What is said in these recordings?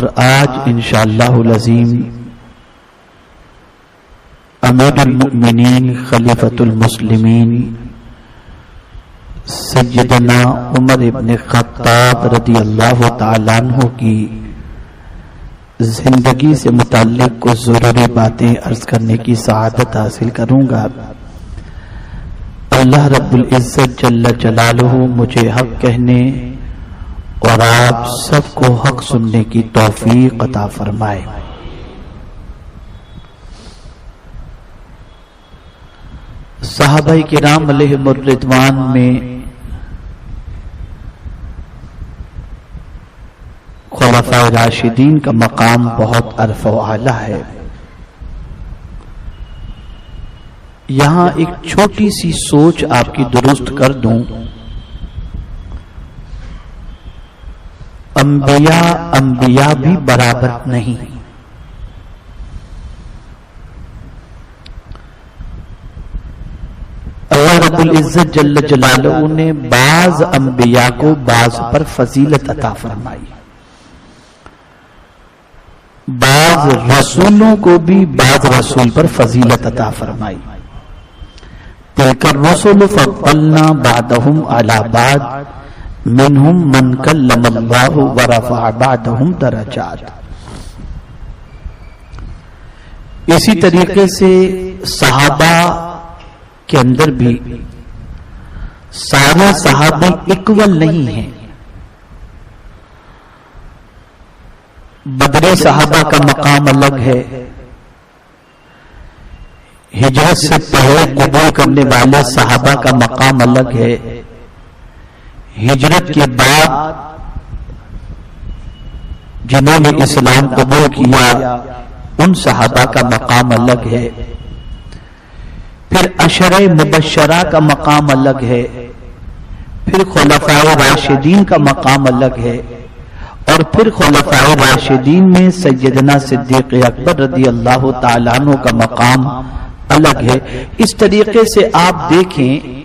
اور آج انشاءاللہ العظیم امیر المؤمنین خلیفۃ المسلمین سیدنا عمر ابن خطاب رضی اللہ تعالیٰ عنہ کی زندگی سے متعلق کچھ ضروری باتیں عرض کرنے کی سعادت حاصل کروں گا۔ اللہ رب العزت جل جلالہ مجھے حق کہنے اور آپ سب کو حق سننے کی توفیق عطا فرمائے۔ صحابہ کرام علیہم الرضوان میں خلفائے راشدین کا مقام بہت عرف و اعلیٰ ہے۔ یہاں ایک چھوٹی سی سوچ آپ کی درست کر دوں، انبیاء بھی برابر نہیں۔ اللہ رب العزت جل جلالہ نے بعض انبیاء کو بعض پر فضیلت عطا فرمائی، بعض رسولوں کو بھی بعض رسول پر فضیلت عطا فرمائی۔ تلک الرسل فضلنا بعضهم على بعض منهم من کلم اللہ ورفع بعضهم درجات۔ اسی طریقے سے صحابہ کے اندر بھی سارے صحابہ اکول نہیں ہیں۔ بدر صحابہ کا مقام الگ ہے، ہجرت سے پہلے قبول کرنے والے صحابہ کا مقام الگ ہے، ہجرت کے بعد جنہوں نے اسلام قبول کیا ان صحابہ کا مقام الگ ہے، پھر عشرہ مبشرہ کا مقام الگ ہے، پھر خلفائے راشدین کا مقام الگ ہے، اور پھر خلفائے راشدین میں سیدنا صدیق اکبر رضی اللہ تعالیٰ عنہ کا مقام الگ ہے۔ اس طریقے سے آپ دیکھیں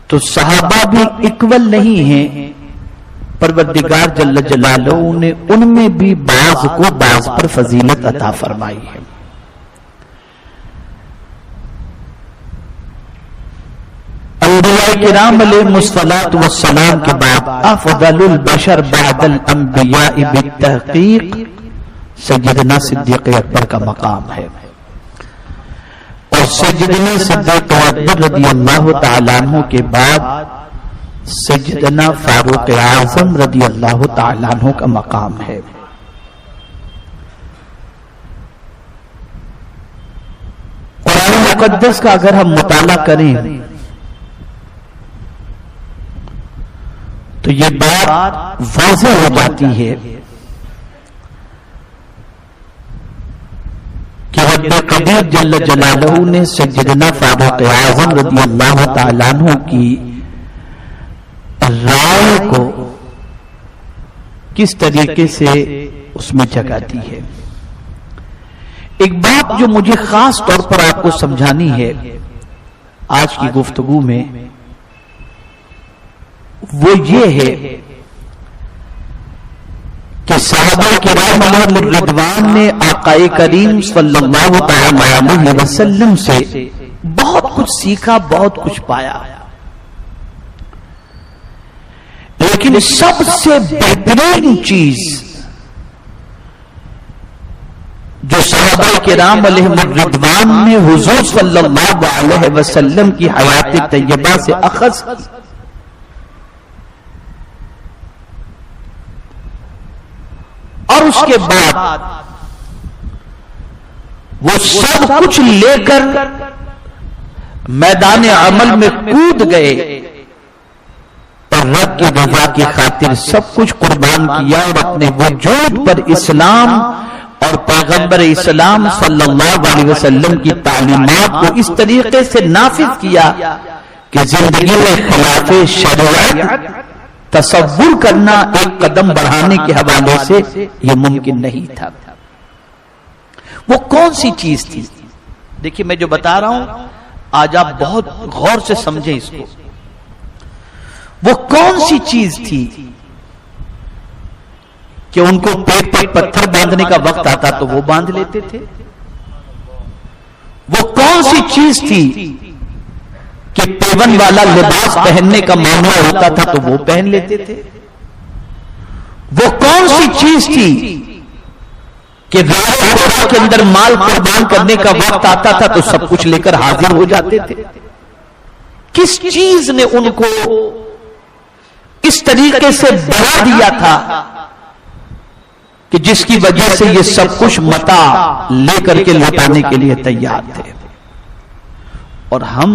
تو صحابہ بھی اکول نہیں ہیں، پروردگار جل جلالہ نے ان میں بھی بعض کو بعض پر فضیلت عطا فرمائی ہے۔ انبیاء کرام علیہم الصلاۃ والسلام کے بعد افضل البشر بعد الانبیاء بالتحقیق سیدنا صدیق اکبر کا مقام ہے، اور سیدنا صدیق اکبر رضی اللہ تعالیٰ عنہ کے بعد سیدنا فاروق اعظم رضی اللہ تعالیٰ عنہ کا مقام ہے۔ قرآن مقدس کا اگر ہم مطالعہ کریں تو یہ بات واضح ہو جاتی ہے کہ رب قدیر جل جلالہ نے سیدنا فاروق اعظم رضی اللہ تعالیٰ عنہ کی رائے کو کس طریقے سے اس میں جگہ دی ہے۔ ایک بات جو مجھے خاص طور پر آپ کو سمجھانی ہے آج کی گفتگو میں، وہ یہ ہے کہ صحابہ کرام علیہم الرضوان نے آقا کریم صلی اللہ علیہ وسلم سے بہت کچھ سیکھا، بہت کچھ پایا، لیکن سب سے بہترین چیز جو صحابہ کرام علیہم الرضوان نے حضور صلی اللہ علیہ وسلم کی حیات طیبہ سے اخذ، اور اس کے بعد وہ سب کچھ لے کر میدان عمل میں کود گئے اور رب کی رضا کی خاطر سب کچھ قربان کیا، اور اپنے وجود پر اسلام اور پیغمبر اسلام صلی اللہ علیہ وسلم کی تعلیمات کو اس طریقے سے نافذ کیا کہ زندگی میں خلاف شریعت تصور کرنا ایک قدم بڑھانے کے حوالے سے یہ ممکن نہیں تھا۔ وہ کون سی چیز تھی؟ دیکھیے میں جو بتا رہا ہوں آج آپ بہت غور سے سمجھیں اس کو۔ وہ کون سی چیز تھی کہ ان کو پیٹ پر پتھر باندھنے کا وقت آتا تو وہ باندھ لیتے تھے؟ وہ کون سی چیز تھی کہ پیون والا لباس پہننے کا ممنوع ہوتا تھا تو وہ پہن لیتے تھے؟ وہ کون سی چیز تھی کہ راہ کے اندر مال قربان کرنے کا وقت آتا تھا تو سب کچھ لے کر حاضر ہو جاتے تھے؟ کس چیز نے ان کو اس طریقے سے بڑھا دیا تھا کہ جس کی وجہ سے یہ سب کچھ متاع لے کر کے لوٹانے کے لیے تیار تھے؟ اور ہم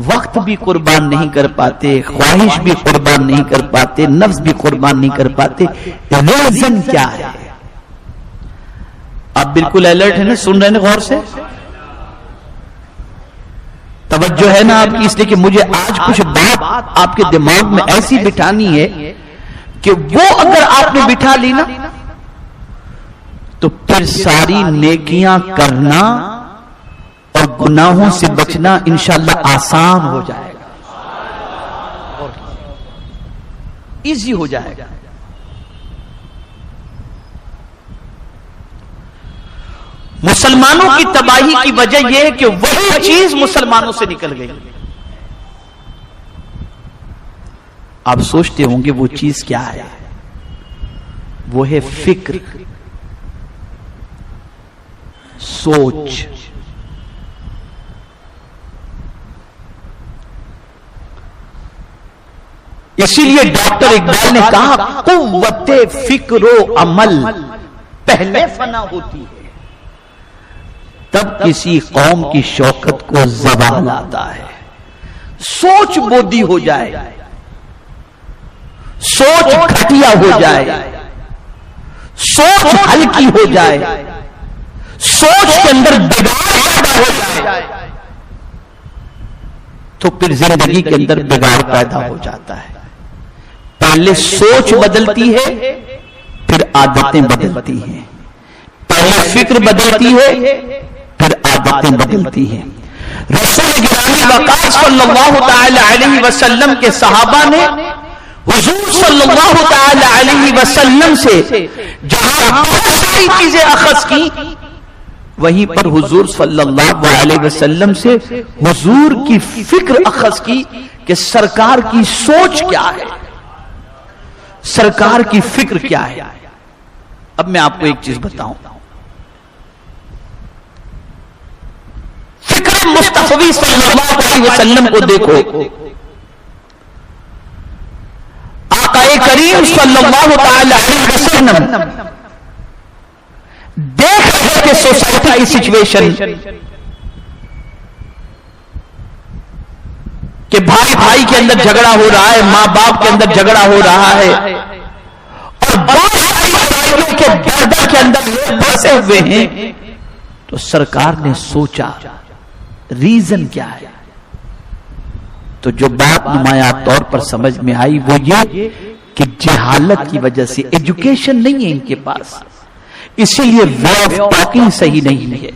وقت بھی قربان نہیں کر پاتے، خواہش بھی قربان نہیں کر پاتے، نفس بھی قربان نہیں کر پاتے۔ ریزن کیا ہے؟ آپ بالکل الرٹ ہیں نا، سن رہے ہیں غور سے؟ توجہ ہے نا آپ کی؟ اس لیے کہ مجھے آج کچھ بات آپ کے دماغ میں ایسی بٹھانی ہے کہ وہ اگر آپ نے بٹھا لی نا تو پھر ساری نیکیاں کرنا اور گناہوں سے بچنا انشاءاللہ آسان ہو جائے گا، ایزی ہو جائے گا۔ مسلمانوں کی تباہی کی وجہ یہ ہے کہ وہی چیز مسلمانوں سے نکل گئی۔ آپ سوچتے ہوں گے وہ چیز کیا ہے؟ وہ ہے فکر، سوچ۔ اسی لیے ڈاکٹر اقبال نے کہا قوت فکر و عمل پہلے فنا ہوتی ہے تب کسی قوم کی شوکت کو زوال آتا ہے۔ سوچ بودی ہو جائے، سوچ گھٹیا ہو جائے، سوچ ہلکی ہو جائے، سوچ کے اندر بگاڑ پیدا ہو جائے تو پھر زندگی کے اندر بگاڑ پیدا ہو جاتا ہے۔ پہلے سوچ بدلتی ہے پھر عادتیں بدلتی ہیں، پہلے فکر بدلتی ہے پھر عادتیں بدلتی ہیں۔ رسول گرامی وقار صلی اللہ تعالی علیہ وسلم کے صحابہ نے حضور صلی اللہ تعالی علیہ وسلم سے جہاں بہت ساری چیزیں اخذ کی، وہیں پر حضور صلی اللہ علیہ وسلم سے حضور کی فکر اخذ کی کہ سرکار کی سوچ کیا ہے، سرکار کی فکر کیا ہے۔ اب میں آپ کو ایک چیز بتاؤں، فکر مصطفی صلی اللہ علیہ وسلم کو دیکھو، آقا کریم صلی اللہ تعالی علیہ وسلم دیکھ رہے تھے سوسائٹی کی سچویشن کہ بھائی بھائی کے اندر جھگڑا ہو رہا ہے، ماں باپ کے اندر جھگڑا ہو رہا ہے، اور بہت ساری لڑائیوں کے گردہ کے اندر لوگ پھنسے ہوئے ہیں۔ تو سرکار نے سوچا ریزن کیا ہے؟ تو جو بات نمایاں طور پر سمجھ میں آئی وہ یہ کہ جہالت کی وجہ سے، ایجوکیشن نہیں ہے ان کے پاس، اسی لیے وے آف ٹاکنگ صحیح نہیں ہے،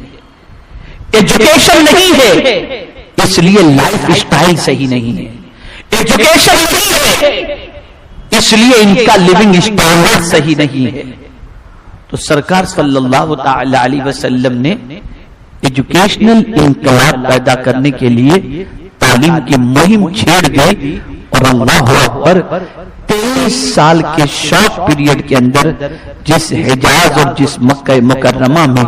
ایجوکیشن نہیں ہے اس لیے لائف اسٹائل صحیح نہیں ہے، ایجوکیشن نہیں ہے اس لیے ان کا لیونگ اسٹینڈرڈ صحیح نہیں ہے۔ تو سرکار صلی اللہ تعالی علیہ وسلم نے ایجوکیشنل انقلاب پیدا کرنے کے لیے تعلیم کی مہم چھیڑ گئی، اور اللہ اکبر 23 سال کے شارٹ پیریڈ کے اندر جس حجاز اور جس مکہ مکرمہ میں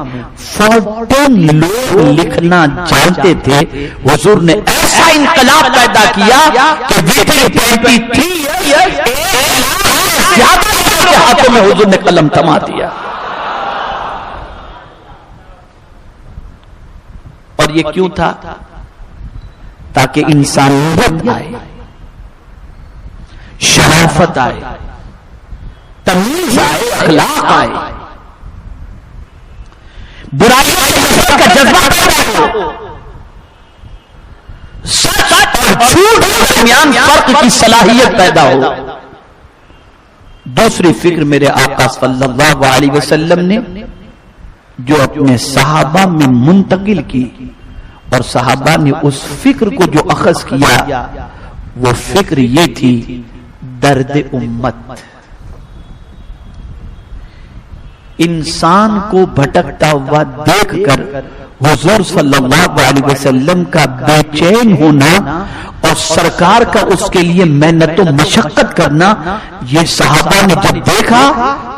14 لوگ لکھنا جانتے تھے، حضور نے ایسا انقلاب پیدا کیا کہ within 23 years زیادہ کے ہاتھوں میں حضور نے قلم تھما دیا۔ اور یہ کیوں تھا؟ تاکہ انسانیت آئے، شرافت آئے، تمیز آئے، اخلاق آئے، برائی سے نفرت کا جذبہ پیدا ہو، سچ اور جھوٹ کے درمیان فرق کی صلاحیت پیدا ہو۔ دوسری فکر میرے آقا صلی اللہ علیہ وسلم نے جو اپنے صحابہ میں منتقل کی، اور صحابہ نے اس فکر کو جو اخذ کیا، وہ فکر یہ تھی درد امت۔ انسان کو بھٹکتا ہوا دیکھ کر حضور صلی اللہ علیہ وسلم کا بے چین ہونا اور سرکار کا اس کے لیے محنت و مشقت کرنا، یہ صحابہ نے جب دیکھا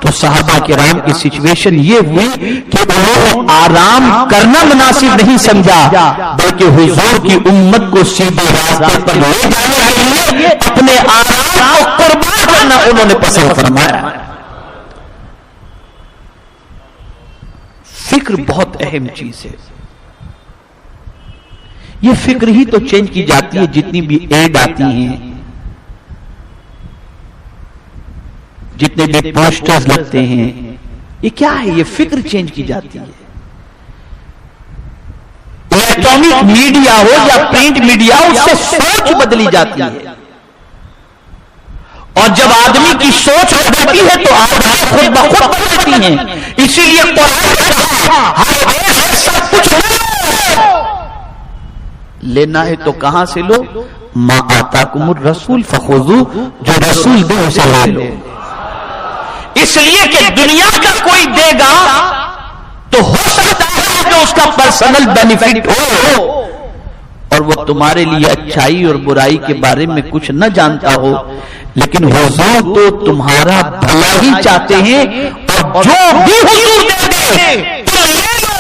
تو صحابہ کرام کی سچویشن یہ ہوئی کہ انہوں نے آرام کرنا مناسب نہیں سمجھا، بلکہ حضور کی امت کو سیدھے راستے پر لے جانے کے لیے اپنے آرام کو قربان کرنا انہوں نے پسند فرمایا۔ فکر بہت اہم چیز ہے۔ یہ فکر ہی تو چینج کی جاتی ہے، جتنی بھی ایڈ آتی ہیں، جتنے بھی پوسٹرز لگتے ہیں، یہ کیا ہے؟ یہ فکر چینج کی جاتی ہے۔ الیکٹرانک میڈیا ہو یا پرنٹ میڈیا ہو، اس سے سوچ بدلی جاتی ہے، اور جب آدمی کی سوچ بدلتی ہے تو آدمی خود بخود بدلتی ہیں۔ اسی لیے سب کچھ لینا ہے تو کہاں سے لو؟ ما آتاکم الرسول فخذوہ، جو رسول دے اسے لے لو۔ اس لیے کہ دنیا کا کوئی دے گا تو ہو سکتا ہے کہ اس کا پرسنل بینیفٹ ہو، اور وہ تمہارے لیے اچھائی اور برائی کے بارے میں کچھ نہ جانتا ہو، لیکن حضور تو تمہارا بھلا ہی چاہتے ہیں، اور جو بھی حضور دے دے تو لے لو،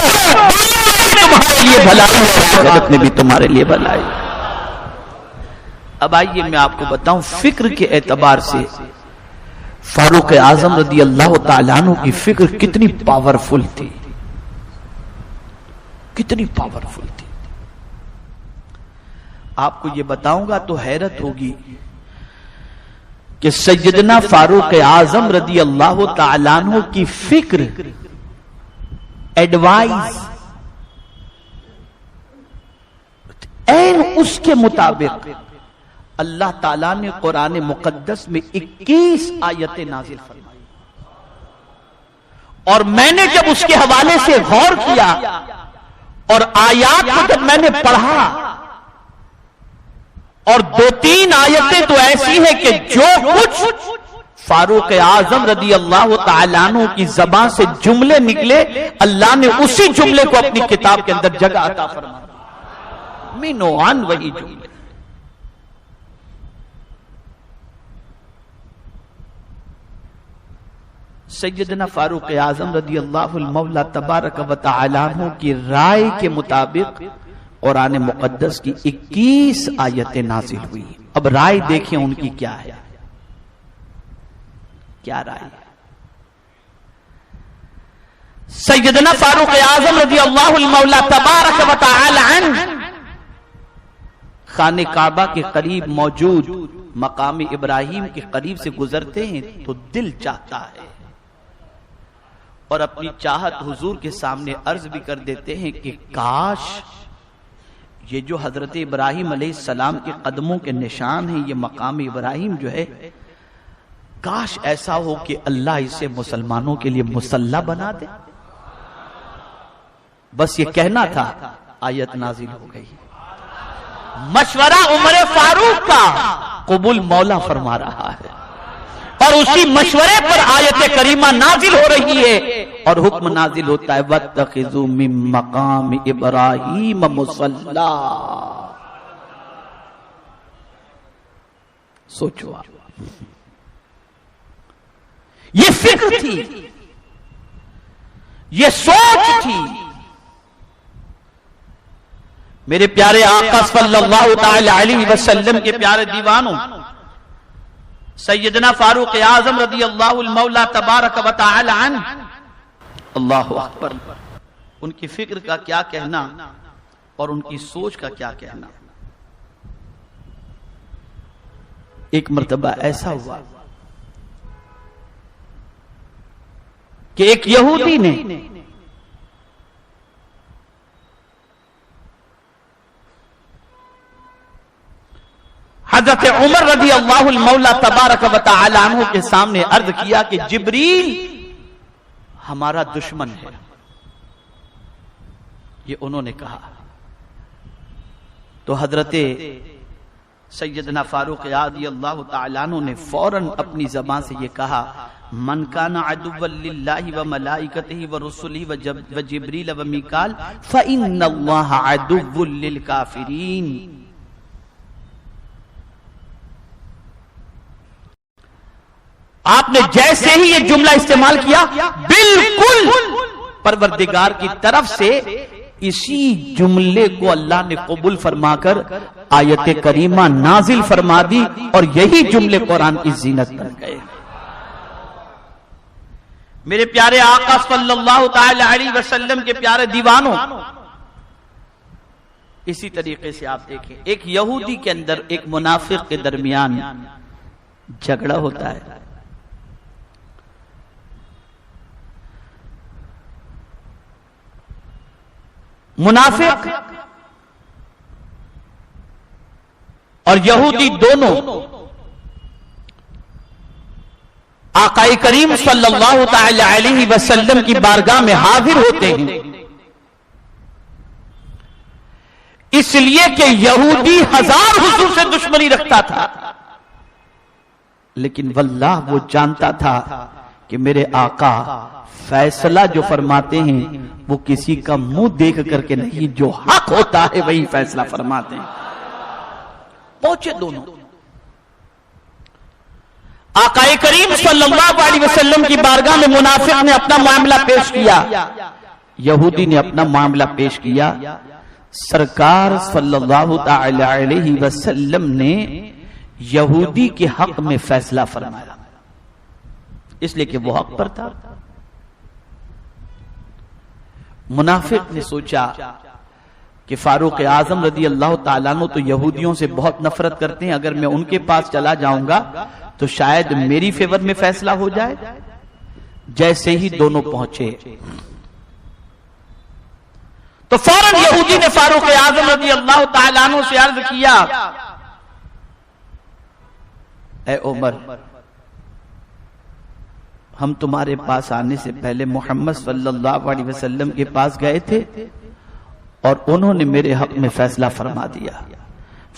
تمہارے لیے بھلائی ہے، آخرت میں بھی تمہارے لیے بھلائی۔ اب آئیے میں آپ کو بتاؤں فکر کے اعتبار سے فاروق اعظم رضی اللہ تعالیٰ عنہ کی فکر کتنی پاورفل تھی، کتنی پاورفل تھی۔ آپ کو یہ بتاؤں گا تو حیرت ہوگی کہ سیدنا فاروق اعظم رضی اللہ تعالیٰ عنہ کی فکر، ایڈوائز این اس کے مطابق اللہ تعالیٰ نے قرآن مقدس میں 21 آیتیں نازل فرمائی، اور میں نے جب اس کے حوالے سے غور کیا اور آیات کو جب میں نے پڑھا، اور 2-3 آیتیں تو ایسی ہیں کہ جو کچھ فاروق اعظم رضی اللہ تعالیٰ عنہ کی زبان سے جملے نکلے، اللہ نے اسی جملے کو اپنی کتاب کے اندر جگہ عطا فرمائی، مینوان وہی جملے۔ سیدنا فاروق اعظم رضی اللہ المولا تبارک و تعالی عنہ کی رائے کے مطابق قرآن مقدس کی 21 آیتیں نازل ہوئی۔ اب رائے دیکھیں ان کی کیا ہے، کیا رائے ہے؟ سیدنا فاروق اعظم رضی اللہ المولا تبارک و تعالی عنہ خانہ کعبہ کے قریب موجود مقام ابراہیم کے قریب سے گزرتے ہیں تو دل چاہتا ہے، اور اپنی چاہت حضور کے سامنے عرض بھی کر دیتے ہیں کہ کاش یہ جو حضرت ابراہیم علیہ السلام کے قدموں کے نشان ہیں، یہ مقام ابراہیم جو ہے، کاش ایسا ہو کہ اللہ اسے مسلمانوں کے لیے مصلی بنا دے۔ بس یہ کہنا تھا، آیت نازل ہو گئی۔ مشورہ عمر فاروق کا قبول مولا فرما رہا ہے، اور اسی مشورے پر آیت کریمہ نازل ہو رہی ہے، اور حکم نازل ہوتا ہے وَاتَّخِذُوا مِن مَّقَامِ إِبْرَاهِيمَ مُصَلًّى۔ سوچو آپ، یہ فکر تھی، یہ سوچ تھی۔ میرے پیارے آقا صلی اللہ تعالی علیہ وسلم کے پیارے دیوانوں، سیدنا فاروق اعظم رضی اللہ المولا تبارک و تعالی عنہ، اللہ اکبر، ان کی فکر کا کیا کہنا اور ان کی سوچ کا کیا کہنا۔ ایک مرتبہ ایسا ہوا کہ ایک یہودی نے حضرت عمر رضی اللہ المولا تبارک و تعالی عنہ کے سامنے عرض کیا کہ جبریل ہمارا دشمن ہے، یہ انہوں نے کہا۔ تو حضرت سیدنا فاروق رضی اللہ تعالیٰ عنہ نے فوراً اپنی زبان سے یہ کہا، من کان عدوا للہ وملائکتہ ورسلہ وجبریل ومیکال فإن اللہ عدو للکافرین۔ آپ نے جیسے ہی یہ جملہ استعمال کیا، بالکل پروردگار کی طرف سے اسی جملے کو اللہ نے قبول فرما کر آیت کریمہ نازل فرما دی، اور یہی جملے قرآن کی زینت بن گئے۔ میرے پیارے آقا صلی اللہ تعالی علیہ وسلم کے پیارے دیوانوں، اسی طریقے سے آپ دیکھیں، ایک یہودی کے اندر ایک منافق کے درمیان جھگڑا ہوتا ہے۔ منافق اور یہودی دونوں آقا کریم صلی اللہ تعالی علیہ وسلم کی بارگاہ میں حاضر ہوتے ہیں، اس لیے کہ یہودی ہزار حضور سے دشمنی رکھتا تھا، لیکن واللہ وہ جانتا تھا کہ میرے آقا فیصلہ جو فرماتے ہیں وہ کسی کا منہ دیکھ کر کے نہیں، جو حق ہوتا ہے وہی فیصلہ فرماتے ہیں۔ پہنچے دونوں، آقا کریم صلی اللہ علیہ وسلم کی بارگاہ میں منافق نے اپنا معاملہ پیش کیا، یہودی نے اپنا معاملہ پیش کیا۔ سرکار صلی اللہ تعالی علیہ وسلم نے یہودی کے حق میں فیصلہ فرمایا، اس لیے کہ وہ حق پر تھا۔ منافق نے سوچا کہ فاروق اعظم رضی اللہ تعالیٰ عنہ تو یہودیوں سے بہت نفرت کرتے ہیں، اگر میں ان کے پاس چلا جاؤں گا تو شاید میری فیور میں فیصلہ ہو جائے۔ جیسے ہی دونوں پہنچے تو فوراً یہودی نے فاروق اعظم رضی اللہ تعالیٰ عنہ سے عرض کیا، اے عمر، ہم تمہارے پاس آنے سے پہلے محمد صلی اللہ علیہ وسلم کے پاس گئے تھے اور انہوں نے میرے حق میں فیصلہ فرما دیا۔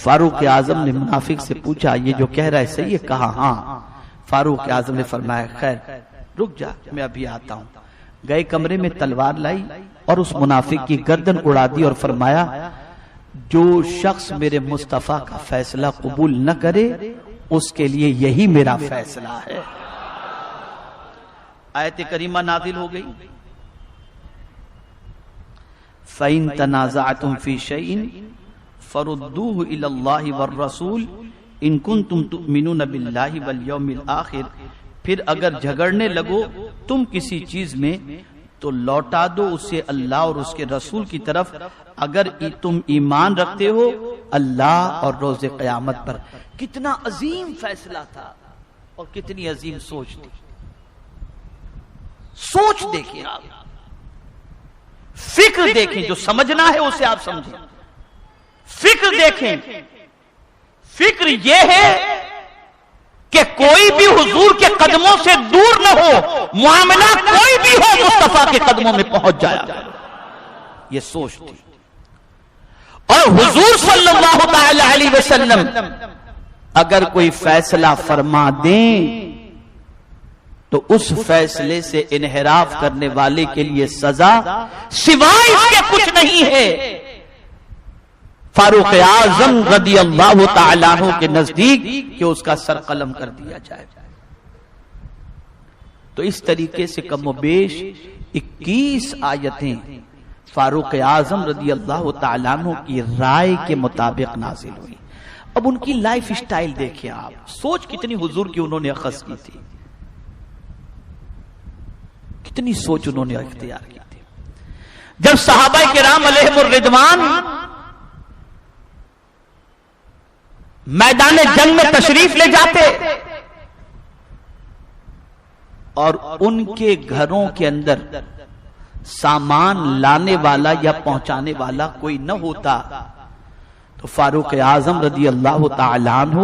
فاروق اعظم نے منافق سے پوچھا، یہ جو کہہ رہا ہے صحیح ہے؟ کہا ہاں۔ فاروق اعظم نے فرمایا، خیر رک جا، میں ابھی آتا ہوں۔ گئے کمرے میں تلوار لائی اور اس منافق کی گردن اڑا دی اور فرمایا، جو شخص میرے مصطفیٰ کا فیصلہ قبول نہ کرے اس کے لیے یہی میرا فیصلہ ہے۔ آیت کریمہ نازل ہو گئی، فَإِن تَنَازَعْتُمْ فِي شَيْءٍ فَرُدُّوهُ إِلَى اللَّهِ وَالرَّسُولِ إِن كُنتُمْ تُؤْمِنُونَ بِاللَّهِ وَالْيَوْمِ الْآخِرِ۔ پھر اگر جھگڑنے لگو تم کسی چیز میں تو لوٹا دو اسے اللہ اور اس کے رسول کی طرف، اگر تم ایمان رکھتے ہو اللہ اور روز قیامت پر۔ کتنا عظیم فیصلہ تھا اور کتنی عظیم سوچ تھی۔ سوچ دیکھیں آپ، فکر دیکھیں، جو سمجھنا ہے اسے آپ سمجھیں۔ فکر دیکھیں، فکر یہ ہے کہ کوئی بھی حضور کے قدموں سے دور نہ ہو، معاملہ کوئی بھی ہو مصطفیٰ کے قدموں میں پہنچ جایا، یہ سوچ تھی۔ اور حضور صلی اللہ تعالی علیہ وسلم اگر کوئی فیصلہ فرما دیں تو اس فیصلے سے انحراف کرنے والے کے لیے سزا سوائے اس کے کچھ نہیں ہے۔ فاروق اعظم رضی اللہ تعالیٰ عنہ کے نزدیک کہ اس کا سر قلم کر دیا جائے۔ تو اس طریقے سے کم و بیش 21 آیتیں فاروق اعظم رضی اللہ تعالیٰ عنہ کی رائے کے مطابق نازل ہوئی۔ اب ان کی لائف سٹائل دیکھیں آپ، سوچ کتنی حضور کی انہوں نے اخذ کی تھی، کتنی سوچ انہوں نے اختیار کی تھی۔ جب صحابہ کرام علیہم الرضوان میدان جنگ میں تشریف لے جاتے اور ان کے گھروں کے اندر سامان لانے والا یا پہنچانے والا کوئی نہ ہوتا تو فاروق اعظم رضی اللہ تعالیٰ عنہ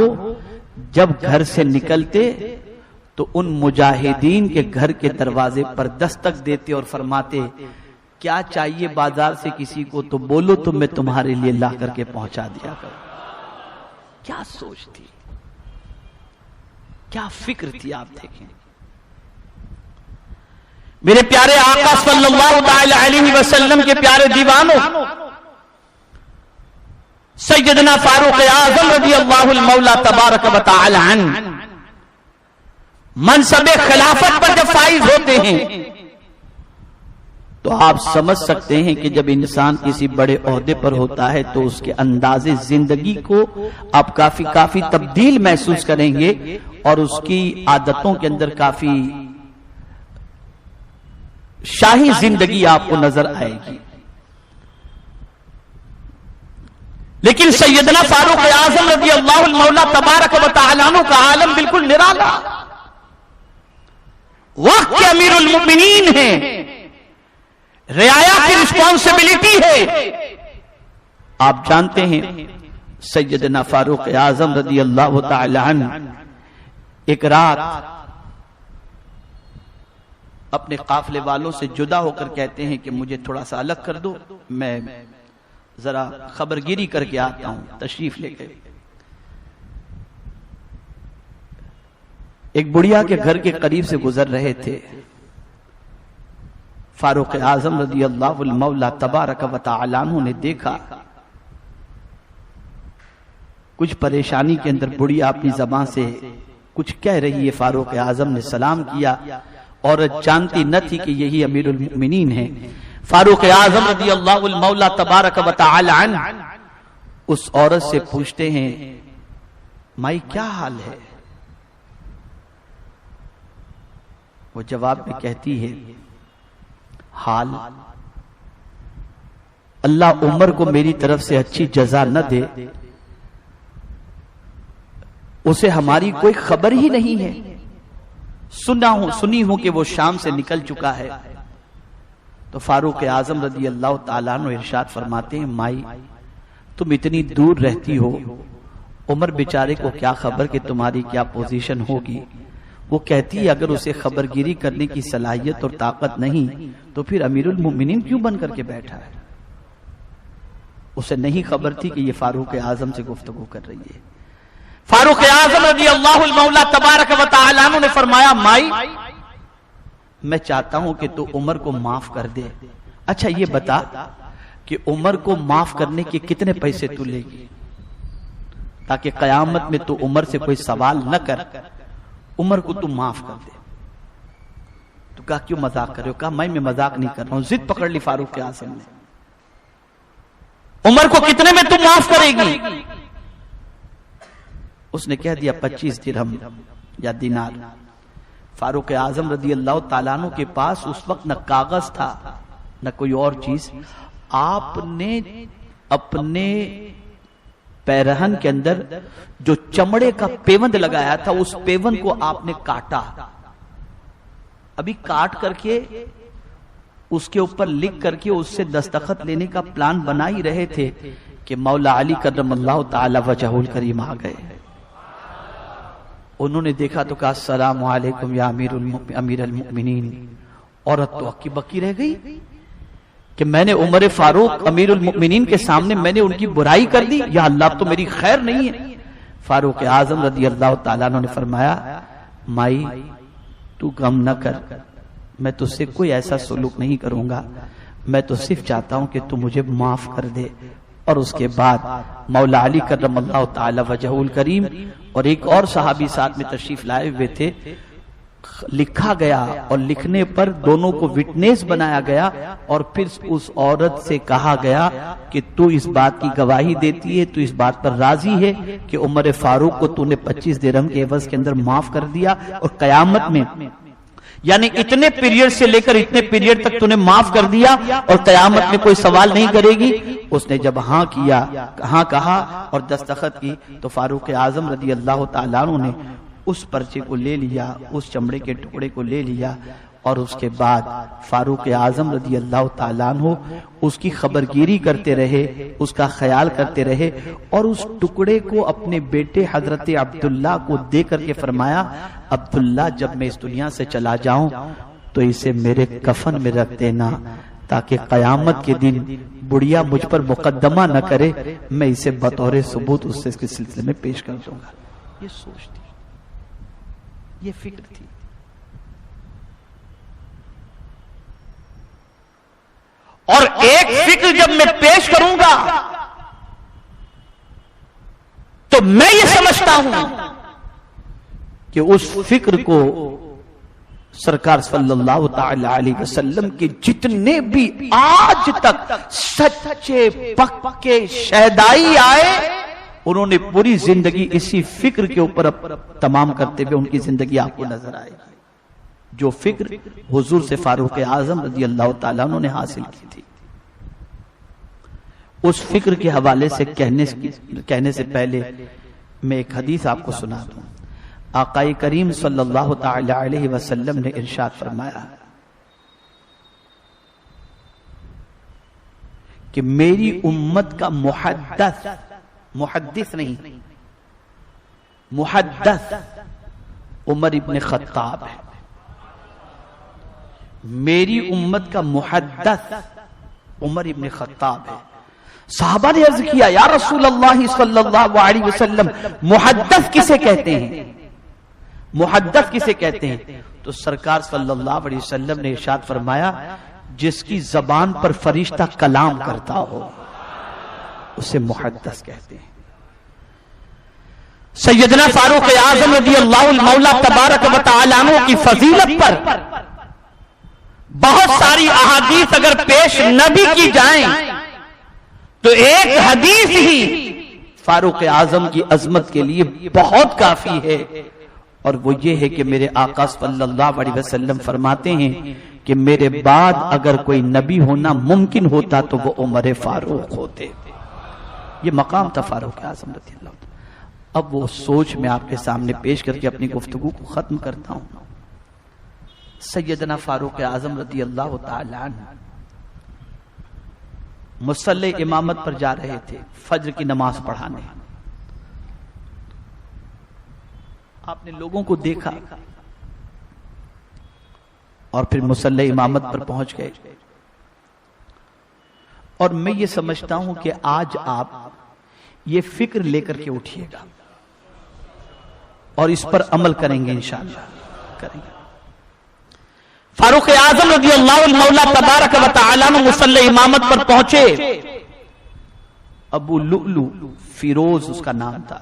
جب گھر سے نکلتے تو ان مجاہدین کے گھر کے دروازے پر دستک دیتے اور فرماتے، کیا چاہیے بازار سے کسی کو تو بولو تو میں تمہارے لیے لا کر کے پہنچا دیا کروں۔ کیا سوچ تھی، کیا فکر تھی، آپ دیکھیں میرے پیارے آقا صلی اللہ تعالی علیہ وسلم کے پیارے دیوانوں، سیدنا فاروق اعظم رضی اللہ المولا تبارک و تعالی عنہ منصب خلافت پر جب فائز ہوتے ہیں تو آپ سمجھ سکتے ہیں کہ جب انسان کسی بڑے عہدے پر ہوتا ہے تو اس کے انداز زندگی کو آپ کافی تبدیل محسوس کریں گے اور اس کی عادتوں کے اندر کافی شاہی زندگی آپ کو نظر آئے گی. لیکن سیدنا فاروق اعظم رضی اللہ المولا تبارک و تعالی عنہ کا عالم بالکل نرالا، وقت کے امیر المؤمنین ہیں، رعایا کی رسپانسبلٹی ہے. آپ جانتے ہیں سیدنا فاروق اعظم رضی اللہ تعالی عنہ ایک رات اپنے قافلے والوں سے جدا ہو کر کہتے ہیں کہ مجھے تھوڑا سا الگ کر دو، میں ذرا خبرگیری کر کے آتا ہوں. تشریف لے گئے. ایک بڑھیا کے گھر کے قریب سے گزر رہے تھے. فاروق اعظم رضی اللہ المولا تبارک و تعالی عنہ نے دیکھا کچھ پریشانی کے اندر بڑھیا اپنی زبان سے کچھ کہہ رہی ہے. فاروق اعظم نے سلام کیا. عورت جانتی نہ تھی کہ یہی امیر المؤمنین ہیں. فاروق اعظم رضی اللہ المولا تبارک و تعالی عنہ اس عورت سے پوچھتے ہیں مائی کیا حال ہے؟ وہ جواب میں کہتی ہے حال اللہ عمر کو میری طرف سے اچھی جزا نہ دے، اسے ہماری کوئی خبر ہی نہیں ہے. سنی ہوں کہ وہ شام سے نکل چکا ہے. تو فاروق اعظم رضی اللہ تعالیٰ عنہ ارشاد فرماتے ہیں مائی تم اتنی دور رہتی ہو، عمر بیچارے کو کیا خبر کہ تمہاری کیا پوزیشن ہوگی. وہ کہتی ہے اگر اسے خبرگیری کرنے کی صلاحیت اور طاقت نہیں تو پھر امیر المؤمنین کیوں بن کر کے بیٹھا ہے. اسے نہیں خبر تھی کہ یہ فاروق اعظم سے گفتگو کر رہی ہے. فاروق اعظم رضی اللہ المولا تبارک و تعالی عنہ نے فرمایا مائی میں چاہتا ہوں کہ تو عمر کو معاف کر دے. اچھا یہ بتا کہ عمر کو معاف کرنے کے کتنے پیسے تو لے گی تاکہ قیامت میں تو عمر سے کوئی سوال نہ کر، عمر کو تو معاف کر دے. تو کہا کیوں مذاق کر رہے ہو؟ کہا میں مذاق نہیں کر رہا ہوں. ضد پکڑ لی فاروق اعظم نے. عمر کو کتنے میں تو معاف کرے گی؟ اس نے کہہ دیا 25 درہم یا دینار. فاروق اعظم رضی اللہ تعالیٰ عنہ کے پاس اس وقت نہ کاغذ تھا نہ کوئی اور چیز. آپ نے اپنے پیرہن کے اندر جو چمڑے کا پیوند لگایا تھا اس پیوند کو آپ نے کاٹا. ابھی کاٹ کر کے اس کے اوپر لکھ کر کے اس سے دستخط لینے کا پلان بنا ہی رہے تھے کہ مولا علی کرم اللہ تعالی وجہہ الکریم آ گئے. انہوں نے دیکھا تو کہا السلام علیکم یا امیر المؤمنین. عورت تو اکی بکی رہ گئی کہ میں نے عمر فاروق امیر المؤمنین کے سامنے میں نے ان کی برائی کر دی، یا اللہ تو میری خیر نہیں ہے. فاروق اعظم رضی اللہ تعالیٰ عنہ نے فرمایا مائی تو غم نہ کر، میں تجھ سے کوئی ایسا سلوک نہیں کروں گا، میں تو صرف چاہتا ہوں کہ تو مجھے معاف کر دے. اور اس کے بعد مولا علی کرم اللہ تعالی وجہہ الکریم اور ایک اور صحابی ساتھ میں تشریف لائے ہوئے تھے. لکھا گیا اور لکھنے پر دونوں کو وٹنس بنایا گیا اور پھر اس عورت سے کہا گیا کہ تو اس بات کی گواہی دیتی ہے، تو اس بات پر راضی ہے کہ عمر فاروق کو تو نے 25 درہم کے عوض کے اندر معاف کر دیا اور قیامت میں یعنی اتنے پیریڈ سے لے کر اتنے پیریڈ تک تو نے معاف کر دیا اور قیامت میں کوئی سوال نہیں کرے گی. اس نے جب ہاں کیا، ہاں کہا اور دستخط کی تو فاروق اعظم رضی اللہ تعالیٰ عنہ نے اس پرچے کو لے لیا، اس چمڑے کے ٹکڑے کو لے لیا اور اس کے بعد فاروق اعظم رضی اللہ تعالیٰ عنہ اس کی خبرگیری کرتے رہے، اس کا خیال کرتے رہے اور اس ٹکڑے کو اپنے بیٹے حضرت عبداللہ کو دے کر کے فرمایا عبداللہ جب میں اس دنیا سے چلا جاؤں تو اسے میرے کفن میں رکھ دینا تاکہ قیامت کے دن بڑھیا مجھ پر مقدمہ نہ کرے، میں اسے بطور ثبوت اس سے اس کے سلسلے میں پیش کر دوں گا. یہ سوچ تھی، یہ فکر تھی. اور ایک فکر جب میں پیش کروں گا تو میں یہ سمجھتا ہوں کہ اس فکر کو سرکار صلی اللہ تعالی علیہ وسلم کے جتنے بھی آج تک سچے پکے شہدائی آئے، انہوں نے پوری زندگی اسی فکر کے اوپر تمام کرتے ہوئے ان کی زندگی آپ کو نظر آئے گی. جو فکر حضور سے فاروق اعظم رضی اللہ تعالیٰ عنہ نے حاصل کی تھی. اس فکر کے حوالے سے کہنے سے پہلے میں ایک حدیث آپ کو سنا دوں. آقا کریم صلی اللہ تعالی علیہ وسلم نے ارشاد فرمایا کہ میری امت کا محدث نہیں، محدث عمر ابن خطاب ہے. میری امت کا محدث عمر ابن خطاب ہے. صحابہ نے عرض کیا یا رسول اللہ صلی اللہ علیہ وسلم محدث کسے کہتے ہیں؟ محدث کسے کہتے ہیں؟ تو سرکار صلی اللہ علیہ وسلم نے ارشاد فرمایا جس کی زبان پر فرشتہ کلام کرتا ہو اسے محدث کہتے ہیں. سیدنا فاروق اعظم رضی اللہ مولا تبارک و تعالی عنہ کی فضیلت پر بہت ساری احادیث اگر پیش نہ بھی کی جائیں تو ایک حدیث ہی فاروق اعظم کی عظمت کے لیے بہت کافی ہے، اور وہ یہ ہے کہ میرے آقا صلی اللہ علیہ وسلم فرماتے ہیں کہ میرے بعد اگر کوئی نبی ہونا ممکن ہوتا تو وہ عمر فاروق ہوتے. یہ مقام تھا فاروق اعظم رضی اللہ عنہ. اب وہ سوچ میں آپ کے سامنے پیش کر کے اپنی گفتگو کو ختم کرتا ہوں. سیدنا فاروق اعظم رضی اللہ تعالی عنہ مصلی امامت پر جا رہے تھے فجر کی نماز پڑھانے. آپ نے لوگوں کو دیکھا اور پھر مصلی امامت پر پہنچ گئے. اور میں یہ سمجھتا ہوں کہ آج آپ یہ فکر لے کر کے اٹھیے گا اور اس پر عمل کریں گے، انشاءاللہ کریں گے. فاروق اعظم رضی اللہ مولا تبارک و تعالی عنہ مصلی امامت پر پہنچے. ابو لؤلؤ فیروز اس کا نام تھا،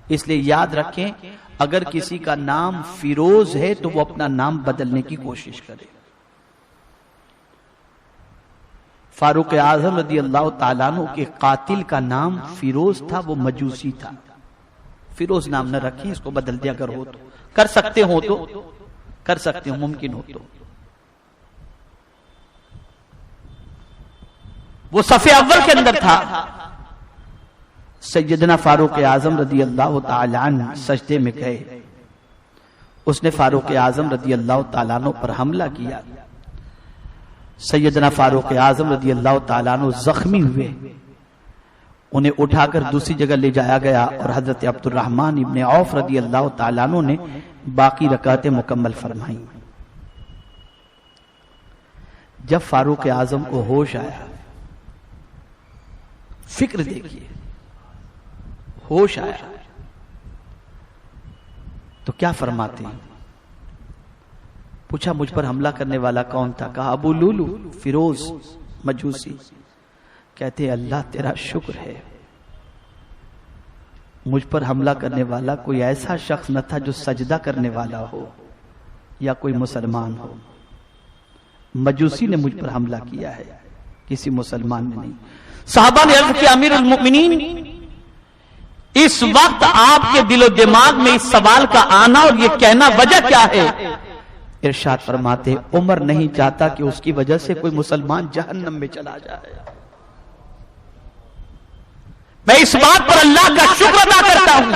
اس لیے یاد رکھیں اگر کسی کا نام فیروز ہے تو وہ اپنا نام بدلنے کی کوشش کرے. فاروق اعظم رضی اللہ تعالیٰ عنہ کے قاتل کا نام فیروز تھا، وہ مجوسی تھا. فیروز نام نہ رکھیں، اس کو بدل دیا اگر ہو تو کر سکتے ہو، تو کر سکتے ہو، ممکن ہو تو. وہ صف اول کے اندر تھا. سیدنا فاروق اعظم رضی اللہ تعالی عنہ سجدے میں گئے. اس نے فاروق اعظم رضی اللہ تعالیٰ عنہ پر حملہ کیا. سیدنا فاروق اعظم رضی اللہ تعالیٰ عنہ زخمی ہوئے. انہیں اٹھا کر دوسری جگہ لے جایا گیا اور حضرت عبد الرحمن ابن عوف رضی اللہ تعالیٰ عنہ نے باقی رکعتیں مکمل فرمائیں. جب فاروق اعظم کو ہوش آیا، فکر دیکھیے، ہوش آیا تو کیا فرماتے ہیں؟ پوچھا مجھ پر حملہ کرنے والا کون تھا؟ کہا ابو لؤلؤ فیروز مجوسی. کہتے اللہ تیرا شکر ہے، مجھ پر حملہ کرنے والا کوئی ایسا شخص نہ تھا جو سجدہ کرنے والا ہو یا کوئی مسلمان ہو. مجوسی نے مجھ پر حملہ کیا ہے، کسی مسلمان نے نہیں. صحابہ نے عرض کیا امیر المؤمنین اس وقت آپ کے دل و دماغ میں اس سوال کا آنا اور یہ کہنا وجہ کیا ہے؟ ارشاد فرماتے عمر نہیں چاہتا کہ اس کی وجہ سے کوئی مسلمان جہنم میں چلا جائے. میں اس بات پر اللہ کا شکر ادا کرتا ہوں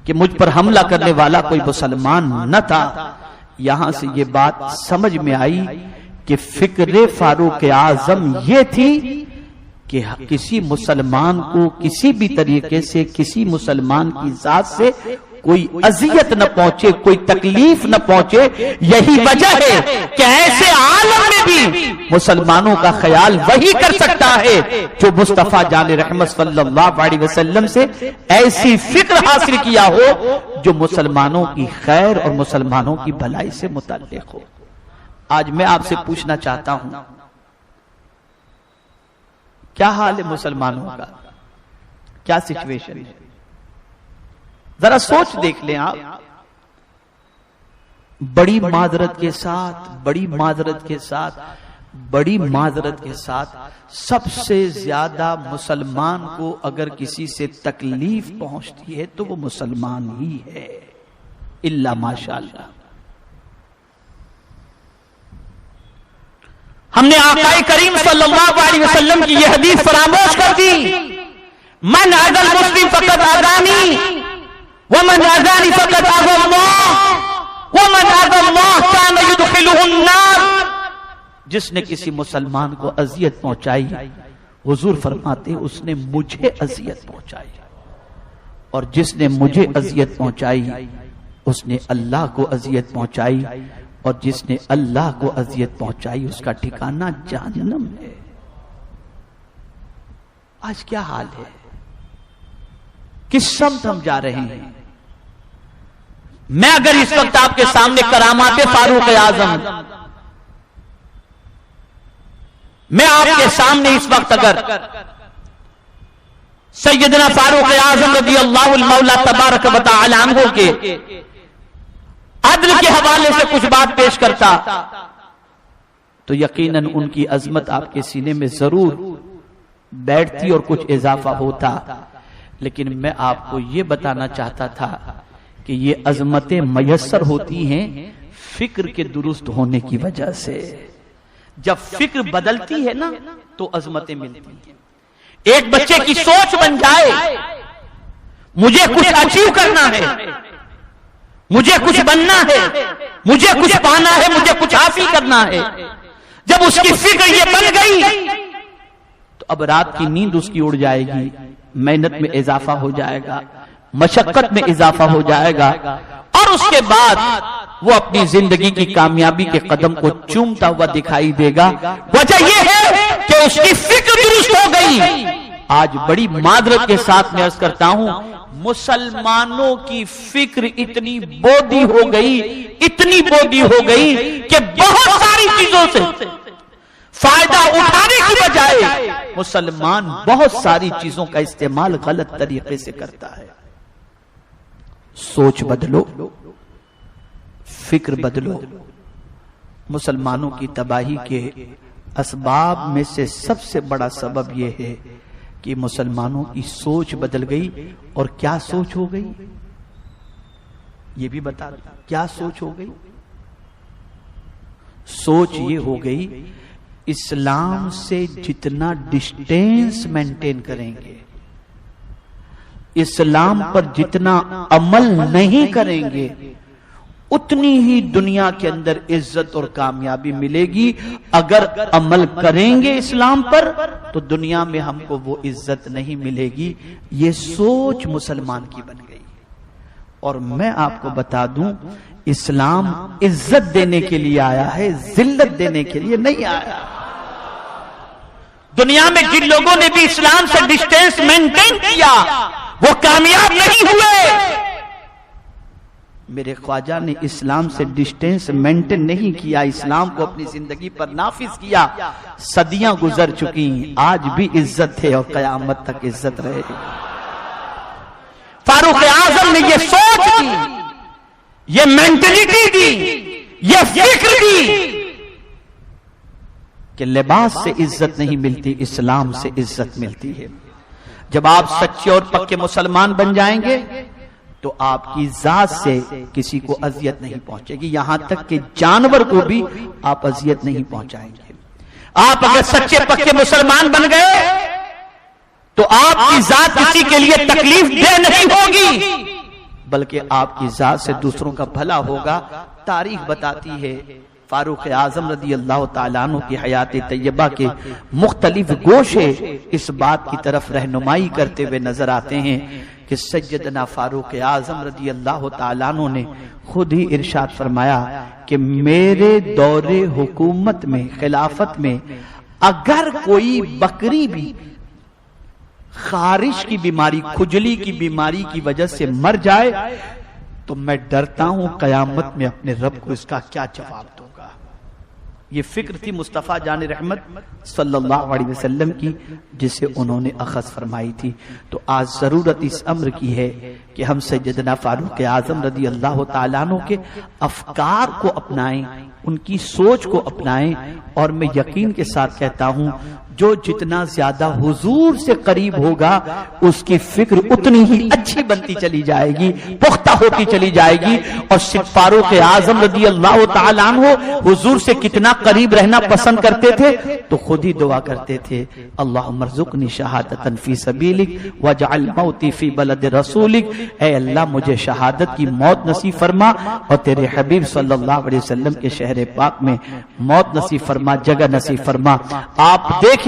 کہ مجھ پر حملہ کرنے والا کوئی مسلمان نہ تھا. یہاں سے یہ بات سمجھ میں آئی کہ فکر فاروق اعظم یہ تھی کہ کسی مسلمان کو کسی بھی طریقے سے کسی مسلمان کی ذات سے کوئی اذیت نہ پہنچے، کوئی تکلیف نہ پہنچے. یہی وجہ ہے کہ ایسے عالم میں بھی مسلمانوں کا خیال وہی کر سکتا ہے جو مصطفیٰ جان رحمت صلی اللہ علیہ وسلم سے ایسی فکر حاصل کیا ہو جو مسلمانوں کی خیر اور مسلمانوں کی بھلائی سے متعلق ہو۔ آج میں آپ سے پوچھنا چاہتا ہوں، کیا حال ہے مسلمانوں کا؟ کیا سچویشن ہے؟ ذرا سوچ دیکھ لیں آپ۔ بڑی معذرت کے ساتھ سب سے زیادہ مسلمان کو اگر کسی سے تکلیف پہنچتی ہے تو وہ مسلمان ہی ہے، الا ماشاءاللہ۔ ہم نے آقا کریم صلی اللہ علیہ وسلم کی یہ حدیث فراموش کر دی، من اذى المسلم فقد اذاني ومن اذاني فقد اذى الله ومن اذى الله كان يدخله النار۔ جس نے کسی مسلمان کو اذیت پہنچائی، حضور فرماتے اس نے مجھے اذیت پہنچائی، اور جس نے مجھے اذیت پہنچائی اس نے اللہ کو اذیت پہنچائی، اور جس نے اللہ کو اذیت پہنچائی اس کا ٹھکانہ جہنم ہے۔ آج کیا حال ہے؟ کس سمت ہم جا رہے ہیں؟ میں اگر اس وقت آپ کے سامنے کرامات فاروق اعظم، میں آپ کے سامنے اس وقت اگر سیدنا فاروق اعظم رضی اللہ المولا تبارک و تعالی عنہ کے عدل کے حوالے سے کچھ بات پیش کرتا تو یقیناً ان کی عظمت آپ کے سینے میں ضرور بیٹھتی اور کچھ اضافہ ہوتا، لیکن میں آپ کو یہ بتانا چاہتا تھا کہ یہ عظمتیں میسر ہوتی ہیں فکر کے درست ہونے کی وجہ سے۔ جب فکر بدلتی ہے نا تو عظمتیں ملتی ہیں۔ ایک بچے کی سوچ بن جائے مجھے کچھ اچیو کرنا ہے، مجھے کچھ بننا ہے، مجھے کچھ پانا ہے، مجھے کچھ حاصل کرنا ہے، جب اس کی فکر یہ بن گئی تو اب رات کی نیند اس کی اڑ جائے گی، محنت میں اضافہ ہو جائے گا، مشقت میں اضافہ ہو جائے گا، اور اس کے بعد وہ اپنی زندگی کی کامیابی کے قدم کو چومتا ہوا دکھائی دے گا۔ وجہ یہ ہے کہ اس کی فکر درست ہو گئی۔ آج بڑی معذرت کے ساتھ میں عرض کرتا ہوں، مسلمانوں کی فکر اتنی بودی ہو گئی کہ بہت ساری چیزوں سے فائدہ اٹھانے کی بجائے مسلمان بہت ساری چیزوں کا استعمال غلط طریقے سے کرتا ہے۔ سوچ بدلو، فکر بدلو۔ مسلمانوں کی تباہی کے اسباب میں سے سب سے بڑا سبب یہ ہے کہ مسلمانوں کی سوچ بدل گئی۔ اور کیا سوچ ہو گئی یہ بھی بتا دیں، کیا سوچ ہو گئی؟ سوچ یہ ہو گئی اسلام سے جتنا ڈسٹینس مینٹین کریں گے، اسلام پر جتنا عمل نہیں کریں گے، اتنی ہی دنیا کے اندر عزت اور کامیابی ملے گی۔ اگر عمل کریں گے اسلام پر تو دنیا میں ہم کو وہ عزت نہیں ملے گی۔ یہ سوچ مسلمان کی بن گئی۔ اور میں آپ کو بتا دوں، اسلام عزت دینے کے لیے آیا ہے، ذلت دینے کے لیے نہیں آیا۔ دنیا میں جن لوگوں نے بھی اسلام سے ڈسٹینس مینٹین کیا وہ کامیاب نہیں ہوئے۔ میرے خواجہ نے اسلام سے ڈسٹینس مینٹین نہیں کیا، اسلام کو اپنی زندگی پر نافذ کیا۔ صدیاں گزر چکی، آج بھی عزت ہے اور قیامت تک عزت رہے گی۔ فاروق اعظم نے یہ سوچ دی، یہ مینٹلٹی دی، یہ فکر دی کہ لباس سے عزت نہیں ملتی، اسلام سے عزت ملتی ہے۔ جب آپ سچے اور پکے مسلمان بن جائیں گے تو آپ کی ذات سے کسی کو اذیت نہیں پہنچے گی، یہاں تک کہ جانور کو بھی آپ اذیت نہیں پہنچائیں گے۔ آپ اگر سچے پکے مسلمان بن گئے تو آپ کی ذات کسی کے لیے تکلیف دہ نہیں ہوگی، بلکہ آپ کی ذات سے دوسروں کا بھلا ہوگا۔ تاریخ بتاتی ہے، فاروق اعظم رضی اللہ تعالیٰ عنہ کی حیات طیبہ کے مختلف گوشے اس بات کی طرف رہنمائی کرتے ہوئے نظر آتے ہیں کہ کہ سیدنا فاروق اعظم رضی اللہ تعالیٰ عنہ نے خود ہی ارشاد فرمایا کہ میرے دور حکومت میں، خلافت میں، اگر کوئی بکری بھی خارش کی بیماری، کھجلی کی بیماری کی وجہ سے مر جائے تو میں ڈرتا ہوں قیامت میں اپنے رب کو اس کا کیا جواب دوں گا۔ یہ فکر تھی مصطفیٰ جان رحمت صلی اللہ علیہ وسلم کی، جسے انہوں نے اخذ فرمائی تھی۔ تو آج ضرورت اس امر کی ہے کہ ہم سیدنا فاروق اعظم رضی اللہ تعالیٰ عنہ کے افکار کو اپنائیں، ان کی سوچ کو اپنائیں، اور میں یقین کے ساتھ کہتا ہوں جو جتنا زیادہ حضور سے قریب ہوگا اس کی فکر اتنی ہی اچھی بنتی چلی جائے گی، پختہ ہوتی چلی جائے گی۔ اور فاروق اعظم رضی اللہ تعالیٰ عنہ حضور سے کتنا قریب رہنا پسند کرتے تھے تو خود ہی دعا کرتے تھے، اللہم ارزقنی شہادتا فی سبیلک واجعل موتی فی بلد رسولک، اے اللہ مجھے شہادت کی موت نصیب فرما اور تیرے حبیب صلی اللہ علیہ وسلم کے شہر پاک میں موت نصیب فرما، جگہ نصیب فرما۔ آپ دیکھیں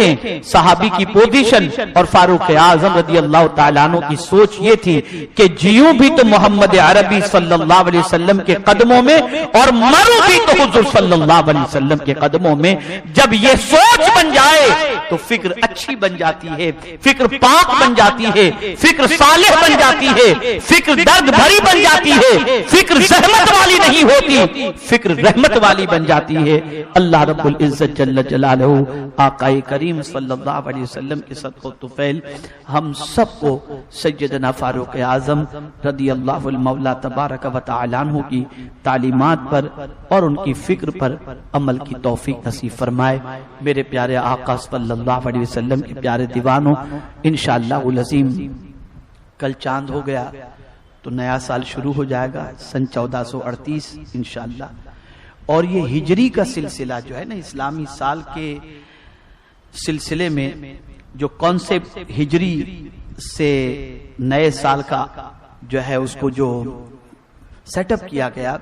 صحابی کی پوزیشن اور فاروق اعظم رضی اللہ تعالیٰ عنہ کی سوچ یہ تھی کہ جیوں بھی تو محمد عربی صلی اللہ علیہ وسلم کے قدموں میں اور مروں بھی تو حضور صلی اللہ علیہ وسلم کے قدموں میں۔ جب یہ سوچ بن جائے تو فکر اچھی بن جاتی ہے، فکر پاک بن جاتی ہے، فکر صالح بن جاتی ہے، فکر درد بھری بن جاتی ہے، فکر زحمت والی نہیں ہوتی، فکر رحمت والی بن جاتی ہے۔ اللہ رب العزت جل جلالہ آقا کریم صلی اللہ علیہ وسلم کے صدقہ و طفیل ہم سب کو سیدنا فاروق اعظم رضی اللہ المولا تبارک و تعالی عنہ کی تعلیمات پر اور ان کی فکر پر عمل کی توفیق نصیب فرمائے۔ میرے پیارے آقا صلی اللہ علیہ وسلم کے پیارے دیوانوں، انشاءاللہ العظیم کل چاند ہو گیا تو نیا سال شروع ہو جائے گا، سن 1438 انشاءاللہ۔ اور یہ ہجری کا سلسلہ جو ہے نا، اسلامی سال کے سلسلے میں جو کانسیپٹ ہجری سے نئے سال کا جو ہے اس کو جو سیٹ اپ کیا گیا،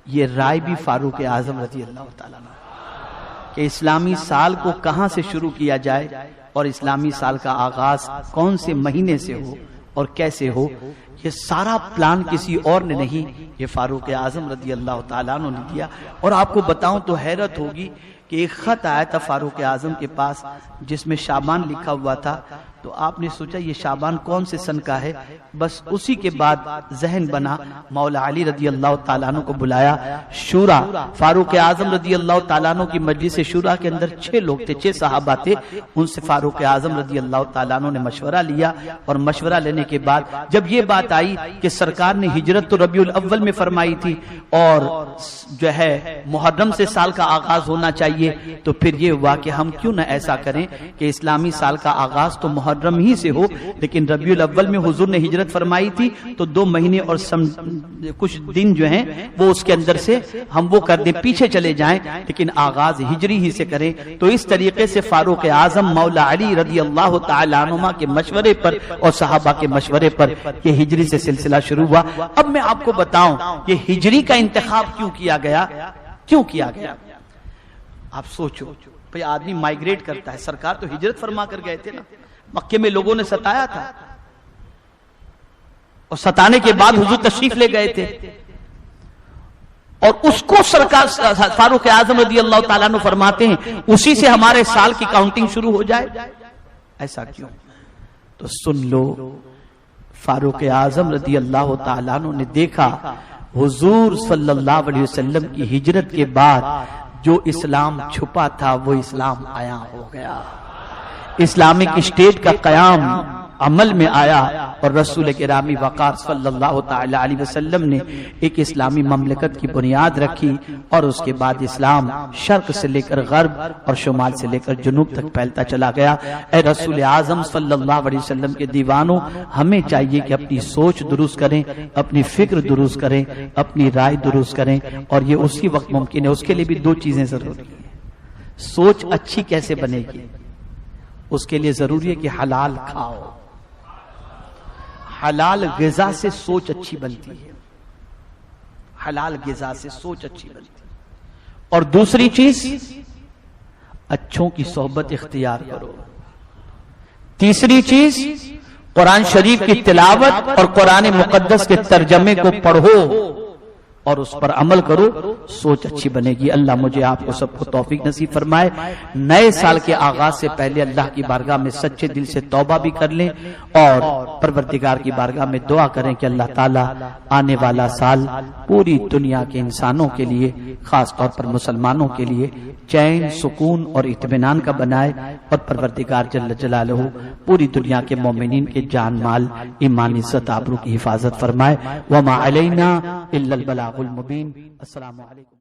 یہ رائے بھی فاروق اعظم رضی اللہ تعالیٰ عنہ کہ اسلامی سال کو کہاں سے شروع کیا جائے اور اسلامی سال کا آغاز کون سے مہینے سے ہو اور کیسے ہو، یہ سارا پلان کسی اور نے نہیں، یہ فاروق اعظم رضی اللہ تعالیٰ عنہ نے دیا۔ اور آپ کو بتاؤں تو حیرت ہوگی کہ ایک خط آیا تھا فاروق اعظم کے پاس جس میں شعبان لکھا ہوا تھا، تو آپ نے سوچا یہ شعبان کون سے سن کا ہے، بس اسی کے بعد ذہن بنا، مولا علی رضی اللہ تعالیٰ عنہ کو بلایا، شورا فاروق اعظم رضی اللہ تعالیٰ عنہ کی مجلس شورا کے اندر 6 لوگ تھے، 6 صحابہ تھے، ان سے فاروق اعظم رضی اللہ تعالیٰ عنہ نے مشورہ لیا، اور مشورہ لینے کے بعد جب یہ بات آئی کہ سرکار نے ہجرت تو ربیع الاول میں فرمائی تھی اور جو ہے محرم سے سال کا آغاز ہونا چاہیے، تو پھر یہ ہوا کہ ہم کیوں نہ ایسا کریں کہ اسلامی سال کا آغاز تو محرم ہی سے ہو، لیکن ربیع الاول میں حضور نے ہجرت فرمائی تھی تو 2 مہینے اور کچھ دن جو ہیں وہ اس کے اندر سے ہم وہ کر دیں، پیچھے چلے جائیں، لیکن آغاز ہجری ہی سے کریں۔ تو اس طریقے سے فاروق اعظم مولا علی رضی اللہ تعالی عنہما کے مشورے پر اور صحابہ کے مشورے پر یہ ہجری سے سلسلہ شروع ہوا۔ اب میں آپ کو بتاؤں یہ ہجری کا انتخاب کیوں کیا گیا، کیوں کیا گیا؟ آپ سوچو، بھئی آدمی مائیگریٹ کرتا ہے، سرکار تو ہجرت فرما کر گئے تھے نا، مکے میں لوگوں نے ستایا تھا اور ستانے کے بعد حضور تشریف لے گئے تھے، اور اس کو سرکار فاروق اعظم رضی اللہ تعالیٰ عنہ فرماتے ہیں اسی سے ہمارے سال کی کاؤنٹنگ شروع ہو جائے، ایسا کیوں؟ تو سن لو، فاروق اعظم رضی اللہ تعالیٰ عنہ نے دیکھا حضور صلی اللہ علیہ وسلم کی ہجرت کے بعد جو اسلام چھپا تھا وہ اسلام عیاں ہو گیا، اسلامک اسٹیٹ کا قیام عمل میں آیا، اور رسول گرامی وقار صلی اللہ تعالی علیہ وسلم نے ایک اسلامی مملکت کی بنیاد رکھی، اور اس کے بعد اسلام شرق سے لے کر غرب اور شمال سے لے کر جنوب تک پھیلتا چلا گیا۔ اے رسول اعظم صلی اللہ علیہ وسلم کے دیوانوں، ہمیں چاہیے کہ اپنی سوچ درست کریں، اپنی فکر درست کریں، اپنی رائے درست کریں، اور یہ اسی وقت ممکن ہے۔ اس کے لیے بھی 2 چیزیں ضروری ہیں۔ سوچ اچھی کیسے بنے گی؟ اس کے لیے ضروری ہے کہ حلال کھاؤ، حلال غذا سے سوچ اچھی بنتی ہے، حلال غذا سے سوچ اچھی بنتی ہے۔ اور دوسری چیز، اچھوں کی صحبت اختیار کرو۔ تیسری چیز، قرآن شریف کی تلاوت اور قرآن مقدس کے ترجمے کو پڑھو اور اس پر عمل کرو، سوچ اچھی بنے گی۔ اللہ مجھے آپ کو سب کو توفیق نصیب فرمائے۔ نئے سال کے آغاز سے پہلے اللہ کی بارگاہ میں سچے دل سے توبہ بھی کر لیں اور پروردگار کی بارگاہ میں دعا کریں کہ اللہ تعالیٰ آنے والا سال پوری دنیا کے انسانوں کے لیے، خاص طور پر مسلمانوں کے لیے چین، سکون اور اطمینان کا بنائے، اور پروردگار جل جلالہ پوری دنیا کے مومنین کے جان مال، ایمان، عزت، آبرو کی حفاظت فرمائے۔ وما علینا الا البلاغ المبین۔ السلام علیکم۔